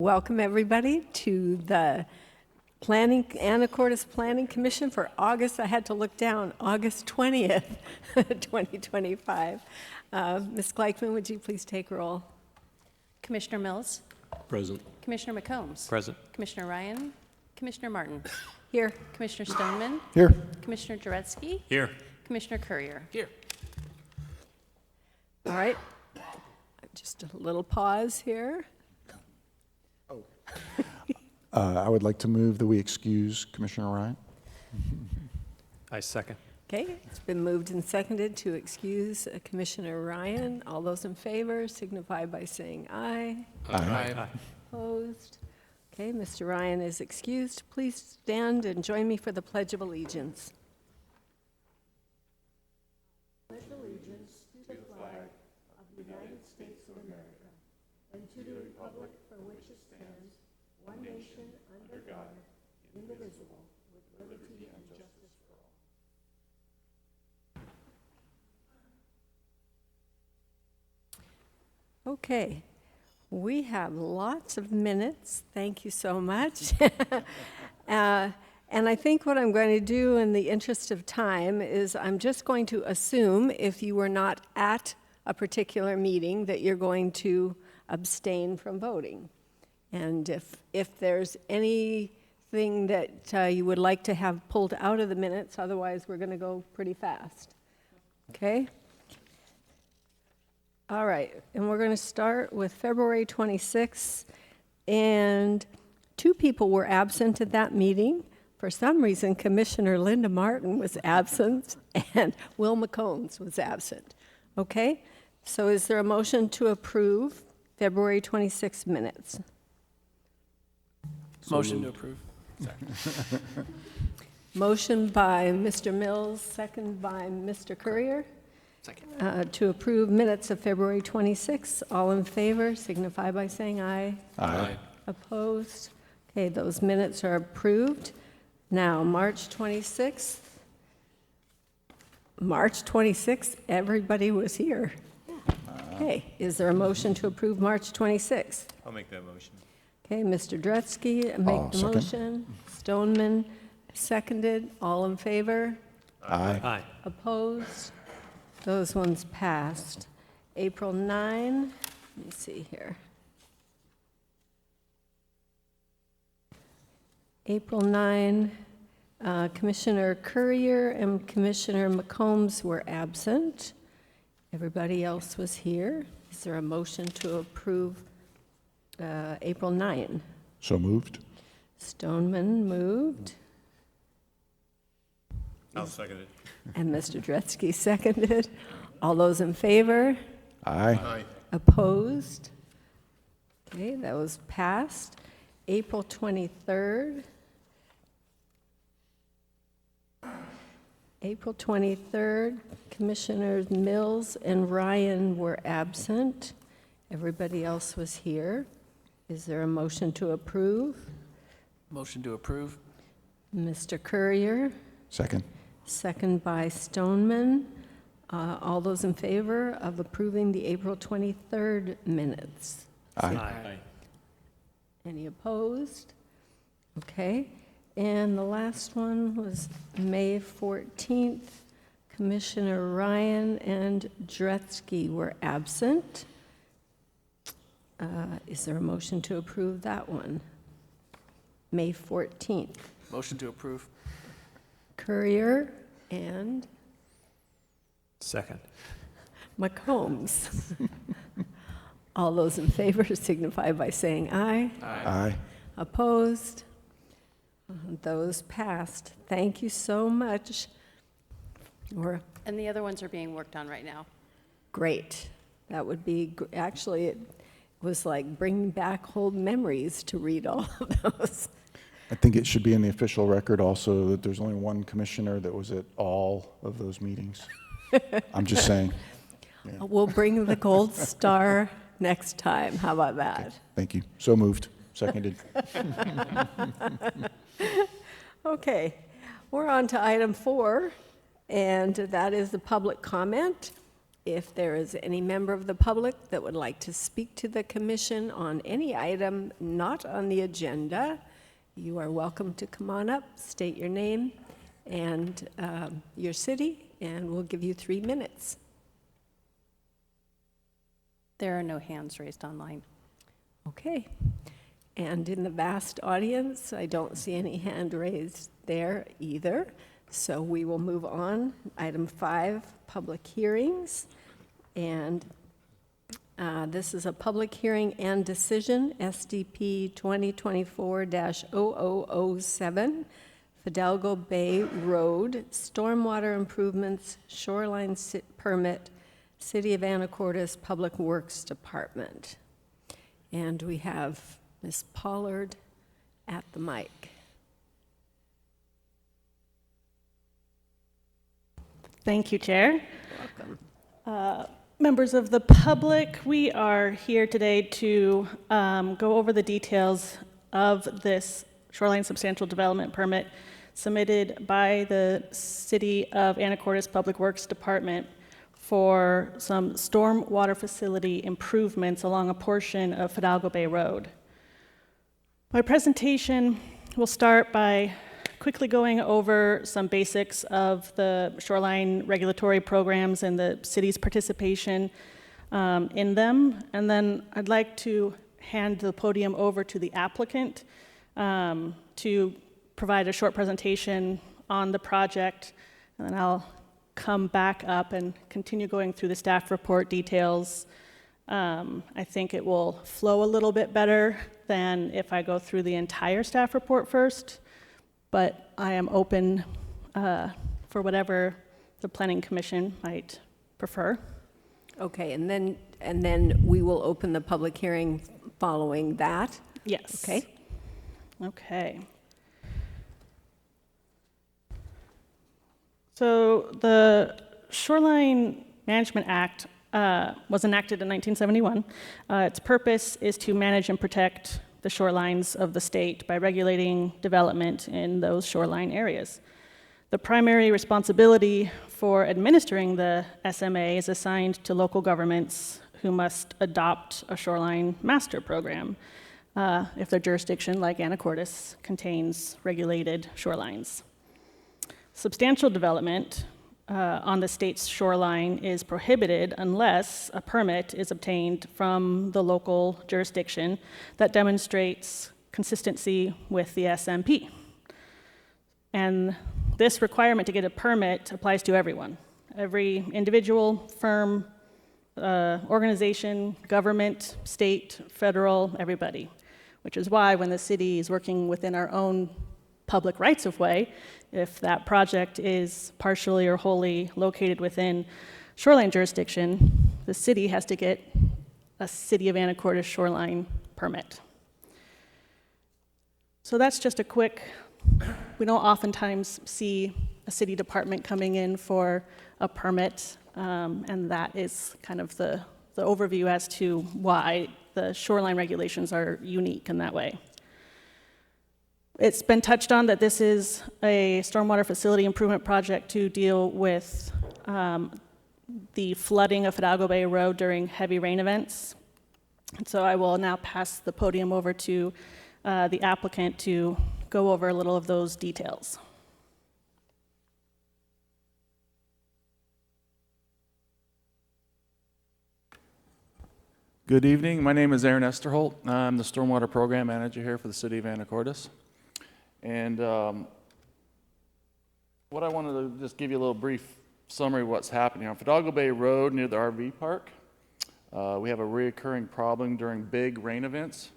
Welcome, everybody, to the Anacortes Planning Commission for August, I had to look down, August 20th, 2025. Ms. Gleichman, would you please take roll? Commissioner Mills? Present. Commissioner McCombs? Present. Commissioner Ryan? Commissioner Martin? Here. Commissioner Stoneman? Here. Commissioner Jaretsky? Here. Commissioner Courier? Here. All right. Just a little pause here. I would like to move that we excuse Commissioner Ryan. I second. Okay, it's been moved and seconded to excuse Commissioner Ryan. All those in favor signify by saying aye. Aye. Opposed? Okay, Mr. Ryan is excused. Please stand and join me for the Pledge of Allegiance. Pledge allegiance to the flag of the United States of America and to the republic for which it stands, one nation under God, indivisible, with liberty and justice for all. Okay, we have lots of minutes. Thank you so much. And I think what I'm going to do in the interest of time is I'm just going to assume if you were not at a particular meeting that you're going to abstain from voting. And if there's anything that you would like to have pulled out of the minutes, otherwise we're going to go pretty fast. Okay? All right, and we're going to start with February 26th, and two people were absent at that meeting. For some reason, Commissioner Linda Martin was absent, and Will McCombs was absent. Okay? So is there a motion to approve February 26 minutes? Motion to approve. Motion by Mr. Mills, second by Mr. Courier. Second. To approve minutes of February 26. All in favor signify by saying aye. Aye. Opposed? Okay, those minutes are approved. Now, March 26th. March 26th, everybody was here. Okay, is there a motion to approve March 26th? I'll make that motion. Okay, Mr. Dretzky, make the Second. motion. Stoneman, seconded. All in favor? Aye. Aye. Opposed? Those ones passed. April 9, let me see here. April 9, Commissioner Courier and Commissioner McCombs were absent. Everybody else was here. Is there a motion to approve April 9? So moved. Stoneman moved, I'll second it. and Mr. Dretzky seconded. All those in favor? Aye. Opposed? Okay, that was passed. April 23rd. April 23rd, Commissioners Mills and Ryan were absent. Everybody else was here. Is there a motion to approve? Motion to approve. Mr. Courier, Second. second by Stoneman. All those in favor of approving the April 23rd minutes? Aye. Any opposed? Okay. And the last one was May 14th. Commissioner Ryan and Dretzky were absent. Is there a motion to approve that one? May 14th. Motion to approve. Courier and Second. McCombs. All those in favor signify by saying aye. Aye. Opposed? Those passed. Thank you so much. Or And the other ones are being worked on right now. great. That would be, actually, it was like bringing back old memories to read all of those. I think it should be in the official record also that there's only one commissioner that was at all of those meetings. I'm just saying. We'll bring the gold star next time. How about that? Thank you. So moved. Seconded. Okay, we're on to item 4, and that is the public comment. If there is any member of the public that would like to speak to the commission on any item not on the agenda, you are welcome to come on up, state your name and your city, and we'll give you 3 minutes. There are no hands raised online. Okay. And in the vast audience, I don't see any hand raised there either. So we will move on. Item 5, public hearings. And this is a public hearing and decision, SDP 2024-0007, Fidalgo Bay Road, Stormwater Improvements, Shoreline Permit, City of Anacortes Public Works Department. And we have Ms. Pollard at the mic. Thank you, Chair. Welcome. Members of the public, we are here today to go over the details of this shoreline substantial development permit submitted by the City of Anacortes Public Works Department for some stormwater facility improvements along a portion of Fidalgo Bay Road. My presentation will start by quickly going over some basics of the shoreline regulatory programs and the city's participation in them. And then I'd like to hand the podium over to the applicant to provide a short presentation on the project. And then I'll come back up and continue going through the staff report details. I think it will flow a little bit better than if I go through the entire staff report first. But I am open for whatever the Planning Commission might prefer. Okay, and then we will open the public hearing following that. Yes. Okay. Okay. So the Shoreline Management Act was enacted in 1971. Its purpose is to manage and protect the shorelines of the state by regulating development in those shoreline areas. The primary responsibility for administering the SMA is assigned to local governments who must adopt a shoreline master program if their jurisdiction, like Anacortes, contains regulated shorelines. Substantial development on the state's shoreline is prohibited unless a permit is obtained from the local jurisdiction that demonstrates consistency with the SMP. And this requirement to get a permit applies to everyone, every individual, firm, organization, government, state, federal, everybody, which is why when the city is working within our own public rights-of-way, if that project is partially or wholly located within shoreline jurisdiction, the city has to get a City of Anacortes shoreline permit. So that's just a quick, we don't oftentimes see a city department coming in for a permit, and that is kind of the overview as to why the shoreline regulations are unique in that way. It's been touched on that this is a stormwater facility improvement project to deal with the flooding of Fidalgo Bay Road during heavy rain events. And so I will now pass the podium over to the applicant to go over a little of those details. Good evening. My name is Aaron Esterholt. I'm the Stormwater Program Manager here for the City of Anacortes. And what I wanted to just give you a little brief summary of what's happening. On Fidalgo Bay Road near the RV park, we have a recurring problem during big rain events.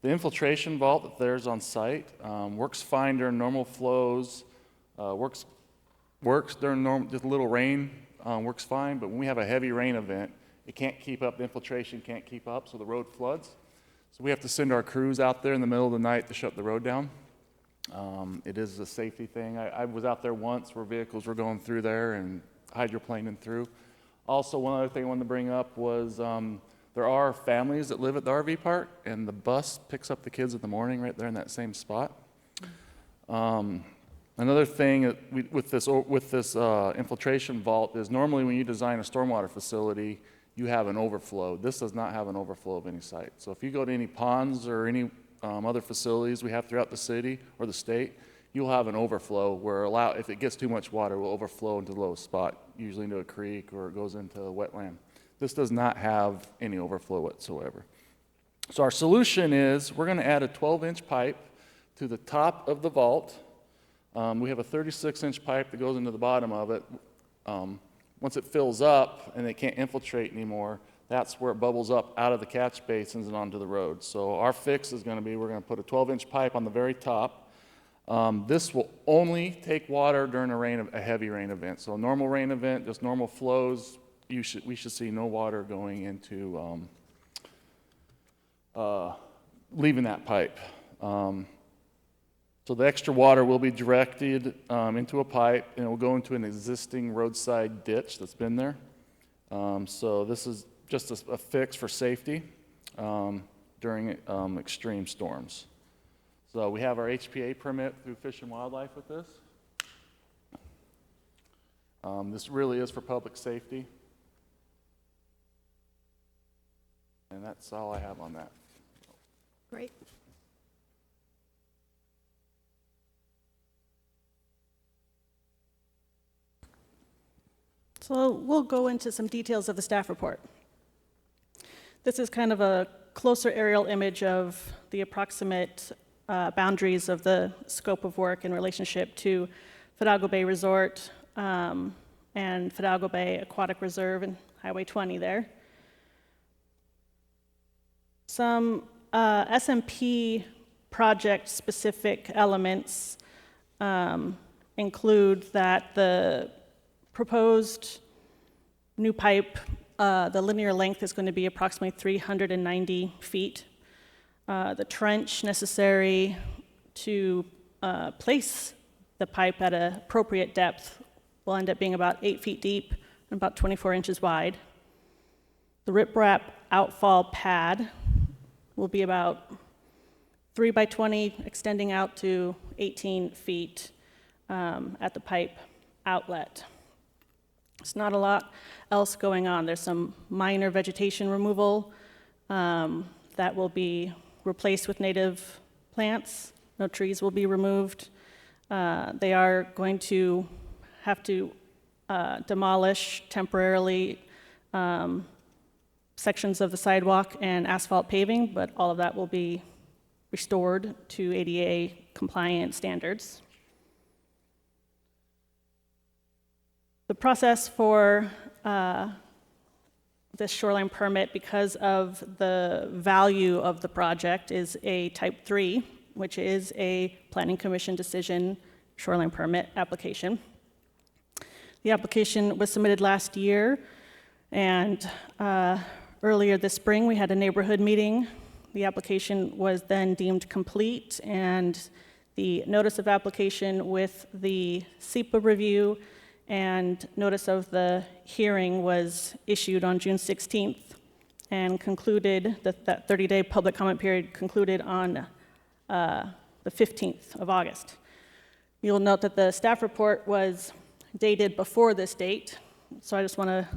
The infiltration vault that there's on site works fine during normal flows, works during just a little rain, works fine, but when we have a heavy rain event, it can't keep up, the infiltration can't keep up, so the road floods. So we have to send our crews out there in the middle of the night to shut the road down. It is a safety thing. I was out there once where vehicles were going through there and hydroplaning through. Also, one other thing I wanted to bring up was there are families that live at the RV park, and the bus picks up the kids in the morning right there in that same spot. Another thing with this infiltration vault is normally when you design a stormwater facility, you have an overflow. This does not have an overflow of any site. So if you go to any ponds or any other facilities we have throughout the city or the state, you'll have an overflow where if it gets too much water, it will overflow into the lowest spot, usually into a creek or it goes into a wetland. This does not have any overflow whatsoever. So our solution is we're going to add a 12-inch pipe to the top of the vault. We have a 36-inch pipe that goes into the bottom of it. Once it fills up and it can't infiltrate anymore, that's where it bubbles up out of the catch basins and onto the road. So our fix is going to be we're going to put a 12-inch pipe on the very top. This will only take water during a heavy rain event. So a normal rain event, just normal flows, we should see no water going into leaving that pipe. So the extra water will be directed into a pipe, and it will go into an existing roadside ditch that's been there. So this is just a fix for safety during extreme storms. So we have our HPA permit through Fish and Wildlife with this. This really is for public safety. And that's all I have on that. Great. So we'll go into some details of the staff report. This is kind of a closer aerial image of the approximate boundaries of the scope of work in relationship to Fidalgo Bay Resort and Fidalgo Bay Aquatic Reserve and Highway 20 there. Some SMP project-specific elements include that the proposed new pipe, the linear length is going to be approximately 390 feet. The trench necessary to place the pipe at an appropriate depth will end up being about 8 feet deep and about 24 inches wide. The riprap outfall pad will be about 3 by 20, extending out to 18 feet at the pipe outlet. There's not a lot else going on. There's some minor vegetation removal that will be replaced with native plants. No trees will be removed. They are going to have to demolish temporarily sections of the sidewalk and asphalt paving, but all of that will be restored to ADA compliant standards. The process for this shoreline permit, because of the value of the project, is a type 3, which is a Planning Commission decision shoreline permit application. The application was submitted last year, and earlier this spring we had a neighborhood meeting. The application was then deemed complete, and the notice of application with the SEPA review and notice of the hearing was issued on June 16th and concluded, that 30-day public comment period concluded on the 15th of August. You'll note that the staff report was dated before this date, so I just want to,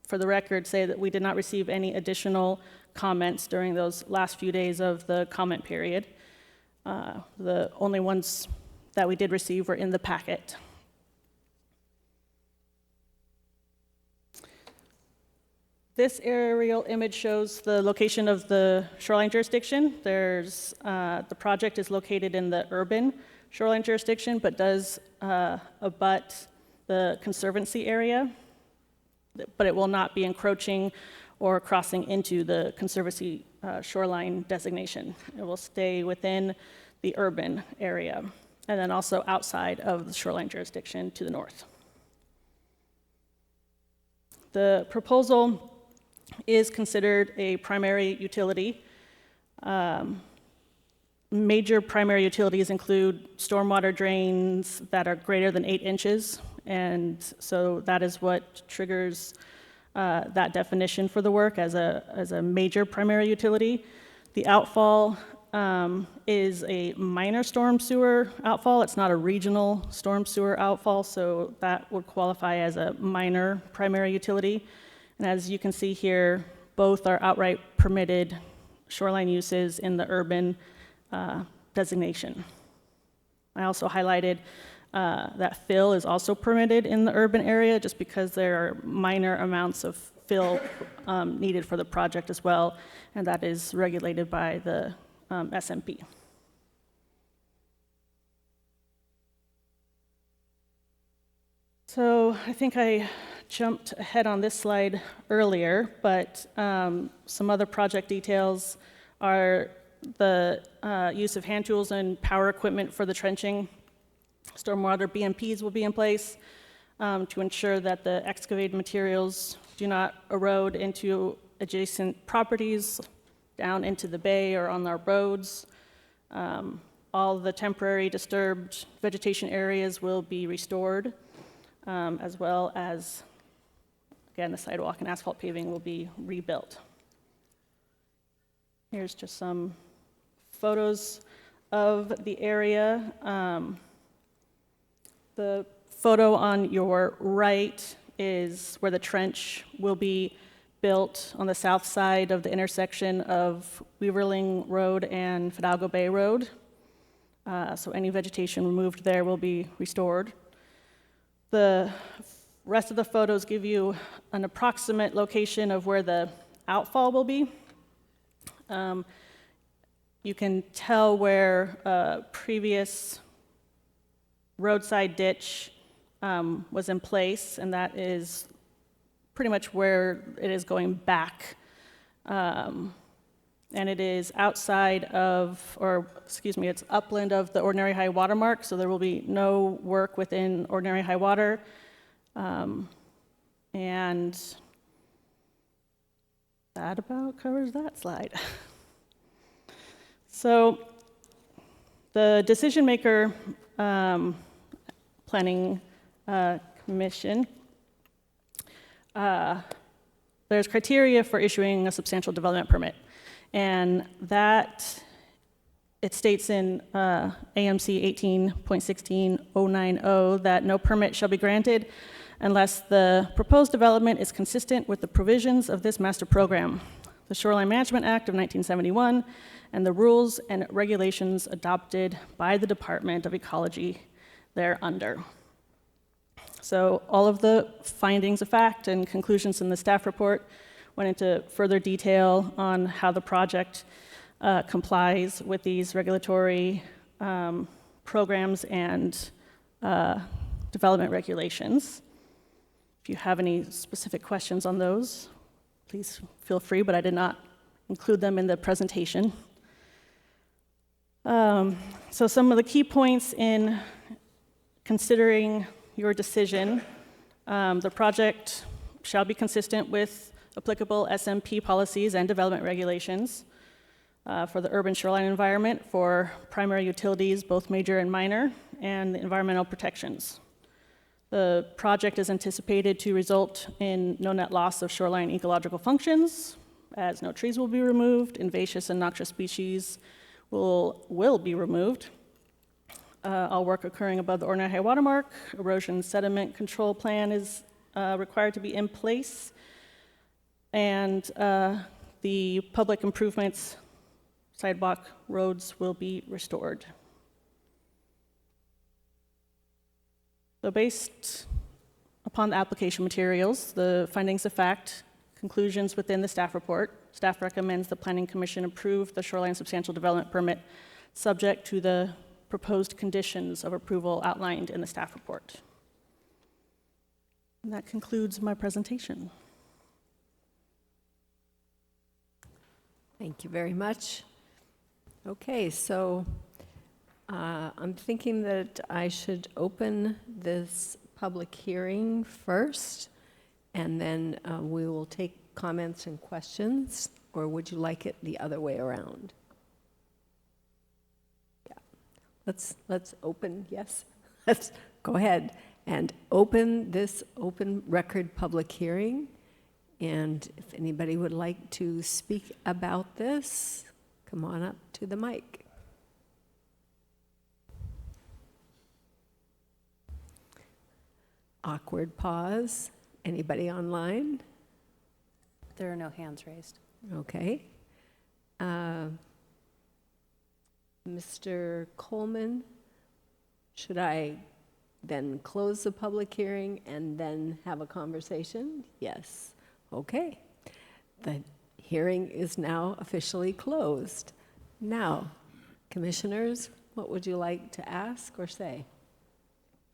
for the record, say that we did not receive any additional comments during those last few days of the comment period. The only ones that we did receive were in the packet. This aerial image shows the location of the shoreline jurisdiction. The project is located in the urban shoreline jurisdiction, but does abut the conservancy area, but it will not be encroaching or crossing into the conservancy shoreline designation. It will stay within the urban area, and then also outside of the shoreline jurisdiction to the north. The proposal is considered a primary utility. Major primary utilities include stormwater drains that are greater than 8 inches, and so that is what triggers that definition for the work as a major primary utility. The outfall is a minor storm sewer outfall. It's not a regional storm sewer outfall, so that would qualify as a minor primary utility. And as you can see here, both are outright permitted shoreline uses in the urban designation. I also highlighted that fill is also permitted in the urban area just because there are minor amounts of fill needed for the project as well, and that is regulated by the SMP. So I think I jumped ahead on this slide earlier, but some other project details are the use of hand tools and power equipment for the trenching. Stormwater BMPs will be in place to ensure that the excavated materials do not erode into adjacent properties, down into the bay or on our roads. All the temporary disturbed vegetation areas will be restored, as well as, again, the sidewalk and asphalt paving will be rebuilt. Here's just some photos of the area. The photo on your right is where the trench will be built on the south side of the intersection of Weaverling Road and Fidalgo Bay Road. So any vegetation removed there will be restored. The rest of the photos give you an approximate location of where the outfall will be. You can tell where a previous roadside ditch was in place, and that is pretty much where it is going back. And it is outside of, or excuse me, it's upland of the ordinary high water mark, so there will be no work within ordinary high water. And that about covers that slide. So the decision maker planning commission, there's criteria for issuing a substantial development permit. And that, it states in AMC 18.16.090 that no permit shall be granted unless the proposed development is consistent with the provisions of this master program, the Shoreline Management Act of 1971, and the rules and regulations adopted by the Department of Ecology thereunder. So all of the findings of fact and conclusions in the staff report went into further detail on how the project complies with these regulatory programs and development regulations. If you have any specific questions on those, please feel free, but I did not include them in the presentation. So some of the key points in considering your decision, the project shall be consistent with applicable SMP policies and development regulations for the urban shoreline environment, for primary utilities, both major and minor, and the environmental protections. The project is anticipated to result in no net loss of shoreline ecological functions, as no trees will be removed, invasive and noxious species will be removed. All work occurring above the ordinary high water mark, erosion sediment control plan is required to be in place, and the public improvements, sidewalk, roads will be restored. So based upon the application materials, the findings of fact, conclusions within the staff report, staff recommends the Planning Commission approve the Shoreline Substantial Development Permit subject to the proposed conditions of approval outlined in the staff report. And that concludes my presentation. Thank you very much. Okay, so I'm thinking that I should open this public hearing first, and then we will take comments and questions, or would you like it the other way around? Yeah, let's open, yes? Let's go ahead and open this open record public hearing. And if anybody would like to speak about this, come on up to the mic. Awkward pause. Anybody online? There are no hands raised. Okay. Mr. Coleman, should I then close the public hearing and then have a conversation? Yes. Okay. The hearing is now officially closed. Now, commissioners, what would you like to ask or say?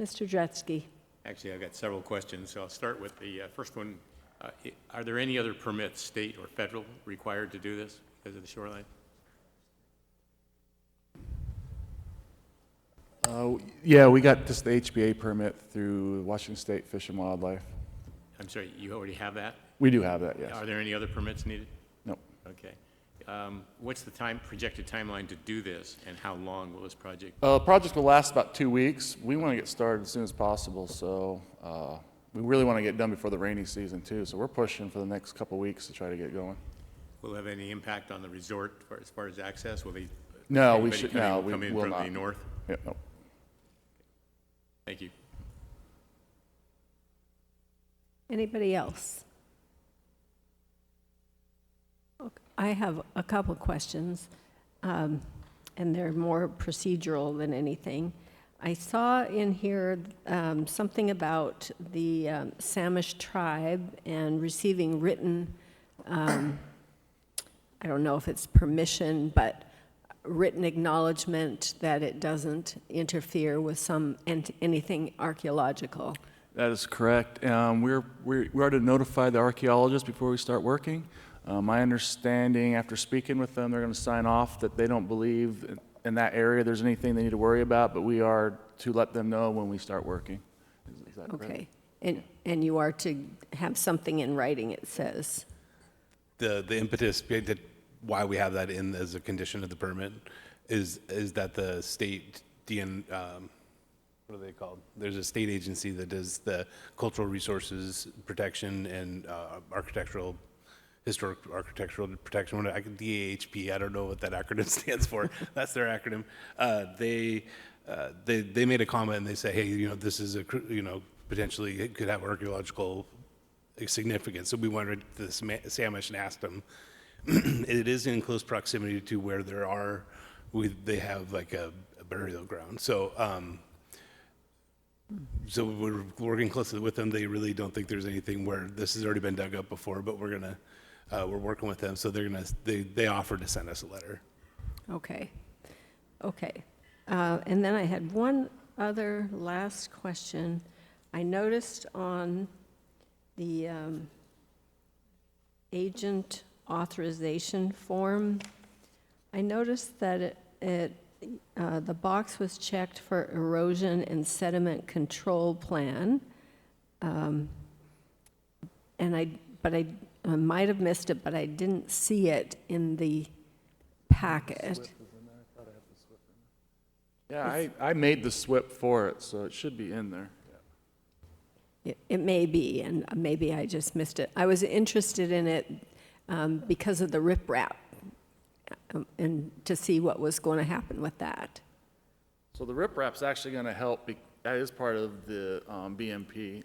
Mr. Dretsky. Actually, I've got several questions, so I'll start with the first one. Are there any other permits, state or federal, required to do this because of the shoreline? Yeah, we got just the HBA permit through Washington State Fish and Wildlife. I'm sorry, you already have that? We do have that, yes. Are there any other permits needed? No. Okay. What's the projected timeline to do this, and how long will this project? The project will last about 2 weeks. We want to get started as soon as possible, so we really want to get done before the rainy season too. So we're pushing for the next couple weeks to try to get going. Will it have any impact on the resort as far as access? Will they? No, we anybody should. come in- No, we come in will from not. the north? Yeah, no. Thank you. Anybody else? Okay, I have a couple questions, and they're more procedural than anything. I saw in here something about the Samish tribe and receiving written, I don't know if it's permission, but written acknowledgement that it doesn't interfere with anything archaeological. That is correct. We are to notify the archaeologists before we start working. My understanding, after speaking with them, they're going to sign off that they don't believe in that area there's anything they need to worry about, but we are to let them know when we start working. Is that correct? Okay, and you are to have something in writing, it says. The impetus that why we have that in as a condition of the permit is that the state what are they called? There's a state agency that does the cultural resources protection and historic architectural protection. DAHP. I don't know what that acronym stands for. That's their acronym. They made a comment and they say, hey, this is potentially it could have archaeological significance. So we went to the Samish and asked them. It is in close proximity to where they have like a burial ground. So we're working closely with them. They really don't think there's anything where this has already been dug up before, but we're working with them. So they offered to send us a letter. Okay. And then I had one other last question. I noticed on the agent authorization form, I noticed that the box was checked for erosion and sediment control plan. But I might have missed it, but I didn't see it in the packet. Yeah, I made the SWIP for it, so it should be in there. It may be, and maybe I just missed it. I was interested in it because of the riprap, and to see what was going to happen with that. So the riprap's actually going to help. That is part of the BMP.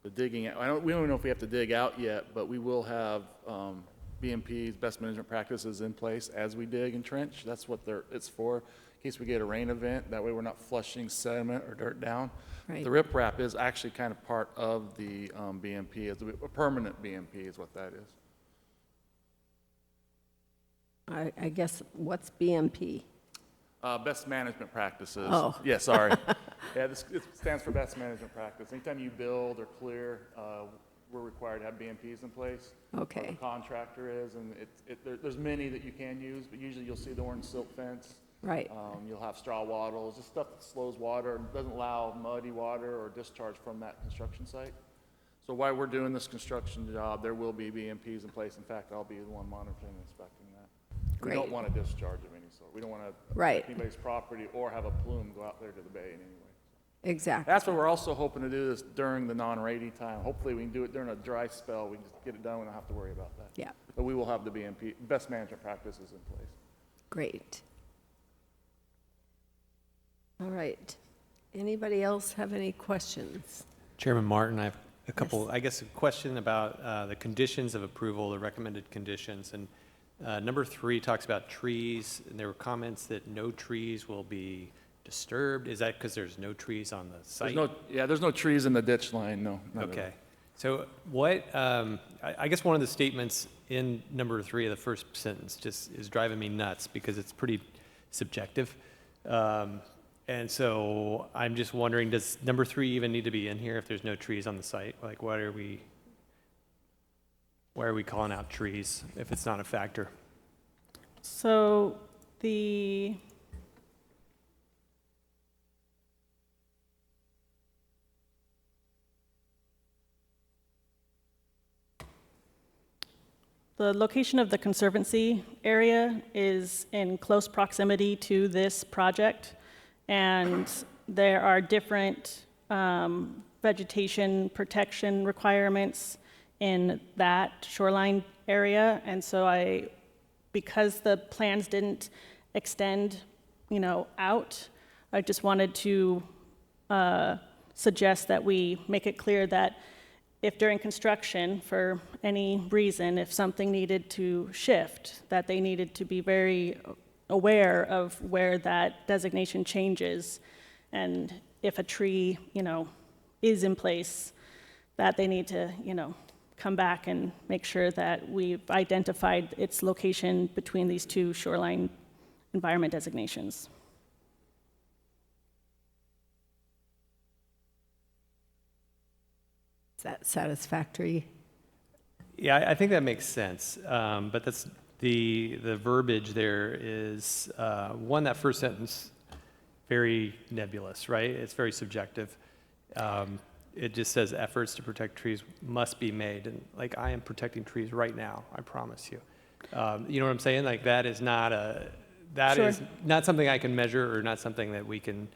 The digging. We don't know if we have to dig out yet, but we will have BMP's best management practices in place as we dig and trench. That's what it's for, in case we get a rain event. That way we're not flushing sediment or dirt down. Right. The riprap is actually kind of part of the BMP. It's a permanent BMP is what that is. I guess, what's BMP? Best management practices. Oh. Yeah, sorry. Yeah, it stands for best management practice. Anytime you build or clear, we're required to have BMPs in place. Okay. Or the contractor is, and there's many that you can use, but usually you'll see the orange silk fence. Right. You'll have straw wattles, just stuff that slows water, doesn't allow muddy water or discharge from that construction site. So while we're doing this construction job, there will be BMPs in place. In fact, I'll be the one monitoring and inspecting that. We don't Great. want a discharge of any sort. We don't want to Right. affect anybody's property or have a plume go out there to the bay in any way. exactly. That's what we're also hoping to do this during the non-rainy time. Hopefully, we can do it during a dry spell. We can just get it done. We don't have to worry about that. Yeah, But we will have the BMP, best management practices in place. great. All right. Anybody else have any questions? Chairman Martin, I have a couple, I guess, a question about the conditions of approval, the recommended conditions. And number 3 talks about trees, and there were comments that no trees will be disturbed. Is that because there's no trees on the site? There's no trees in the ditch line, no. none of Okay. So what, I guess one of the statements in number 3 of the first sentence just is driving me nuts because it's pretty subjective. And so I'm just wondering, does number 3 even need to be in here if there's no trees on the site? Like, why are we calling out trees if it's not a factor? So the location of the conservancy area is in close proximity to this project, and there are different vegetation protection requirements in that shoreline area, and so because the plans didn't extend, out, I just wanted to suggest that we make it clear that if during construction, for any reason, if something needed to shift, that they needed to be very aware of where that designation changes, and if a tree, is in place, that they need to, come back and make sure that we've identified its location between these two shoreline environment designations. Is that satisfactory? Yeah, I think that makes sense. But that's the verbiage there is, one, that first sentence, very nebulous, right? It's very subjective. It just says efforts to protect trees must be made. And like, I am protecting trees right now, I promise you. You know what I'm saying? Like, that is not Sure. is not something I can measure or not something that we can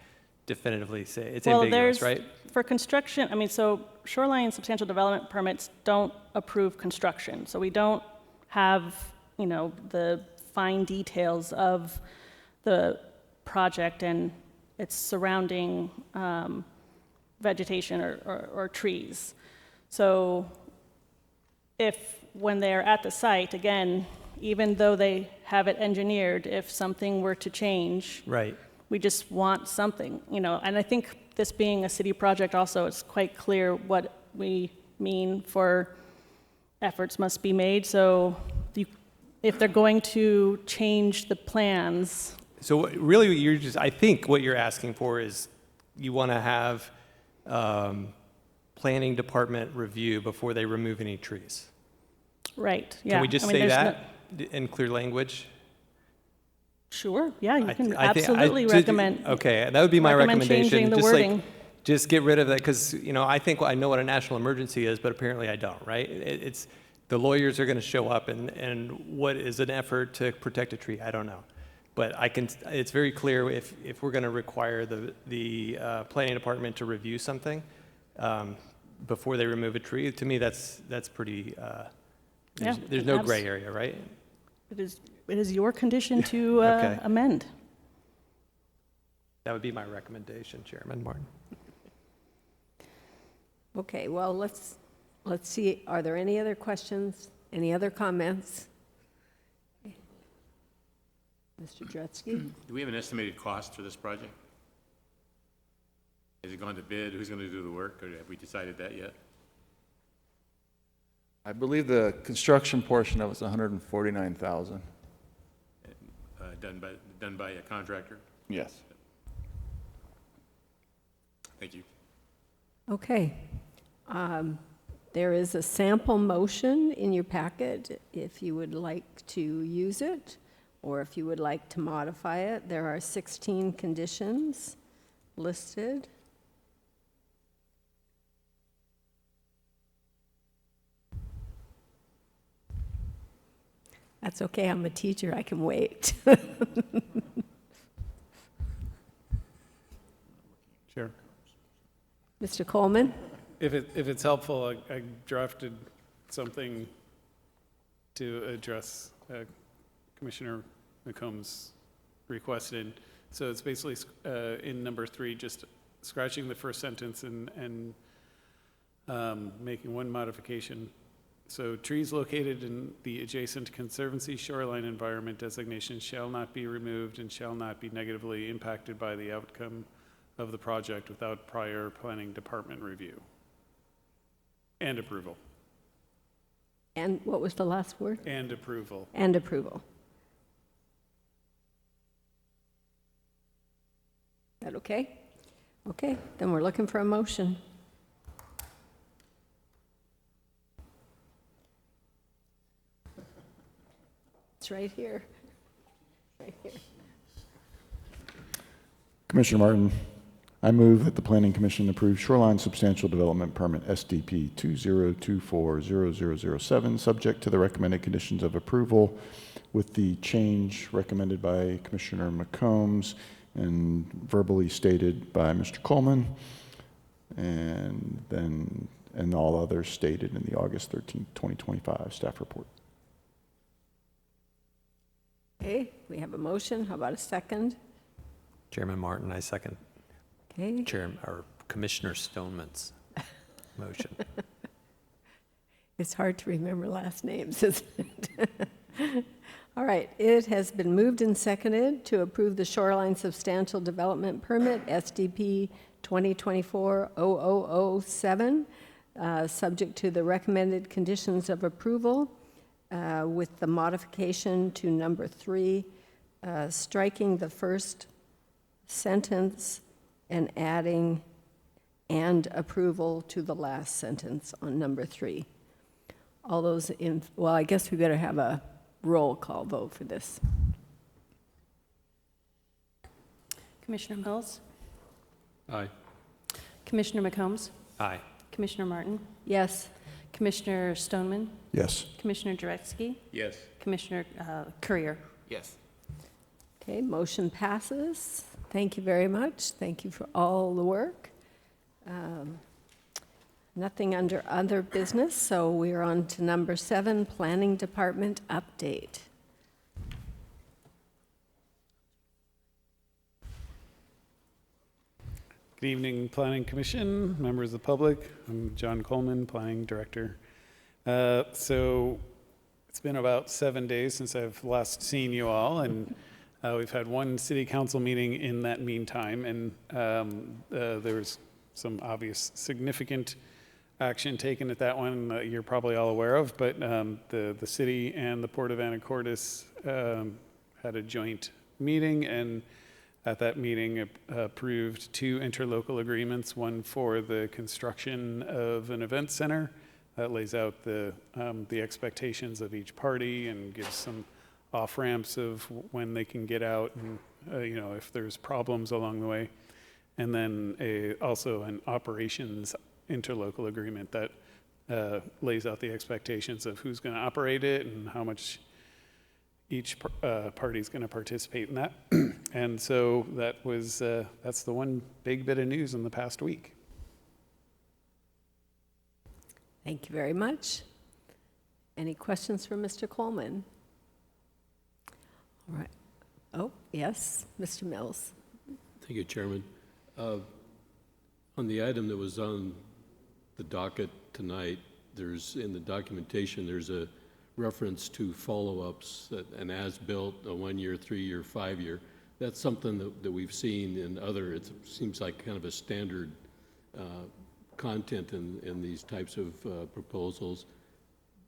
definitively say. It's Well, ambiguous, right? For construction, so shoreline substantial development permits don't approve construction. So we don't have, the fine details of the project and its surrounding vegetation or trees. So when they're at the site, again, even though they have it engineered, if something were to change, Right. we just want something, and I think this being a city project also, it's quite clear what we mean for efforts must be made. So if they're going to change the plans, So really, I think what you're asking for is you want to have planning department review before they remove any trees. right, yeah. Can we just say there's that in clear language? Sure, yeah, you can I think- absolutely recommend. Okay, that would be my recommend recommendation. changing the Just wording. just get rid of that, because, I know what a national emergency is, but apparently I don't, right? It's, the lawyers are going to show up, and what is an effort to protect a tree? I don't know. But it's very clear if we're going to require the planning department to review something before they remove a tree, to me, that's pretty, there's no gray area, right? It is your condition to Okay. amend. That would be my recommendation, Chairman Martin. Okay, well, let's see, are there any other questions? Any other comments? Mr. Dretsky? Do we have an estimated cost for this project? Has it gone to bid? Who's going to do the work, or have we decided that yet? I believe the construction portion of it's $149,000. Done by a contractor? Yes. Thank you. Okay. There is a sample motion in your packet if you would like to use it, or if you would like to modify it. There are 16 conditions listed. That's okay, I'm a teacher, I can wait. Sure. Mr. Coleman? If it's helpful, I drafted something to address Commissioner McComb's requested. So it's basically in number 3, just scratching the first sentence and making one modification. So trees located in the adjacent conservancy shoreline environment designation shall not be removed and shall not be negatively impacted by the outcome of the project without prior planning department review and approval. And what was the last word? And approval. And approval. That okay? Okay, then we're looking for a motion. It's right here. Right here. Commissioner Martin, I move that the Planning Commission approve Shoreline Substantial Development Permit SDP 20240007, subject to the recommended conditions of approval with the change recommended by Commissioner McCombs and verbally stated by Mr. Coleman, and all others stated in the August 13th, 2025 staff report. Okay, we have a motion. How about a second? Chairman Martin, I second Okay. Commissioner Stoneman's motion. It's hard to remember last names, isn't it? All right, it has been moved and seconded to approve the Shoreline Substantial Development Permit, SDP 2024-0007, subject to the recommended conditions of approval, with the modification to number 3, striking the first sentence and adding "and approval" to the last sentence on number 3. All those in, well, I guess we better have a roll call vote for this. Commissioner Mills? Aye. Commissioner McCombs? Aye. Commissioner Martin? Yes. Commissioner Stoneman? Yes. Commissioner Jarecki? Yes. Commissioner Courier? Yes. Okay, motion passes. Thank you very much. Thank you for all the work. Nothing under other business, so we're on to number 7, Planning Department update. Good evening, Planning Commission, members of the public. I'm John Coleman, Planning Director. So it's been about 7 days since I've last seen you all, and we've had one city council meeting in that meantime, and there was some obvious significant action taken at that one that you're probably all aware of, but the city and the Port of Anacortes had a joint meeting, and at that meeting approved 2 interlocal agreements, one for the construction of an event center that lays out the expectations of each party and gives some off-ramps of when they can get out and if there's problems along the way. And then also an operations interlocal agreement that lays out the expectations of who's going to operate it and how much each party is going to participate in that. And so that's the one big bit of news in the past week. Thank you very much. Any questions for Mr. Coleman? All right. Oh, yes, Mr. Mills. Thank you, Chairman. On the item that was on the docket tonight, in the documentation, there's a reference to follow-ups, an as-built, a 1-year, 3-year, 5-year. That's something that we've seen in it seems like kind of a standard content in these types of proposals.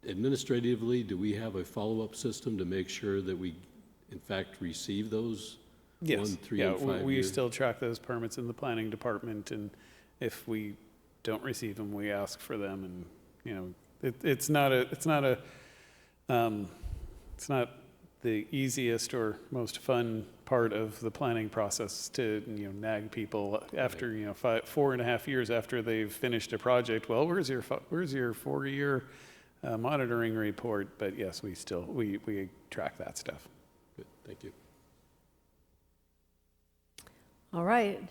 Administratively, do we have a follow-up system to make sure that we, in fact, receive those? Yes. 1, 3, and 5 we years? still track those permits in the planning department, and if we don't receive them, we ask for them. And it's not the easiest or most fun part of the planning process to nag people after 4.5 years after they've finished a project. Well, where's your 4-year monitoring report? But yes, we track that stuff. Good, thank you. All right.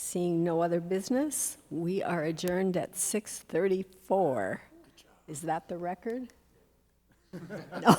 Seeing no other business, we are adjourned at 6:34. Is that the record? No.